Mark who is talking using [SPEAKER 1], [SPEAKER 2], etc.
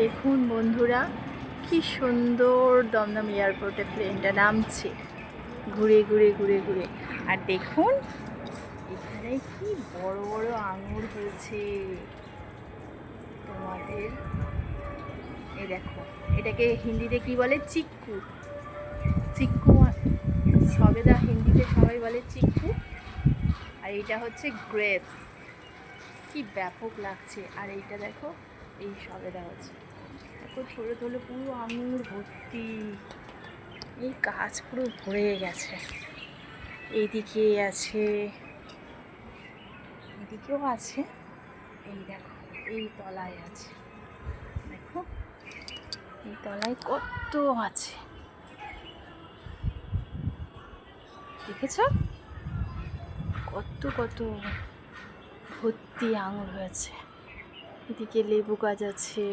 [SPEAKER 1] দেখুন বন্ধুরা, কি সুন্দর দমদম এয়ারপোর্টে প্লেনটা নামছে ঘুরে ঘুরে ঘুরে ঘুরে। আর দেখুন এখানে কি বড় বড় আঙুর হয়েছে তোমাদের। এই দেখো, এটাকে হিন্দিতে কি বলে? চিক্কু। চিক্কু সবেদা হিন্দিতে সবাই বলে চিক্কু। আর এটা হচ্ছে গ্রেপস। কি ব্যাপক লাগছে। আর এইটা দেখো, এই সবেদা হচ্ছে, দেখো ছোটো ছোটো পুরো আঙুর ভর্তি। এই গাছ পুরো ভরে গেছে। এইদিকে আছে, এদিকেও আছে। এই দেখো, এই তলায় আছে, দেখো এই তলায় কত আছে, দেখেছ? কত কত ভর্তি আঙুর হয়েছে। এদিকে লেবু গাছ আছে।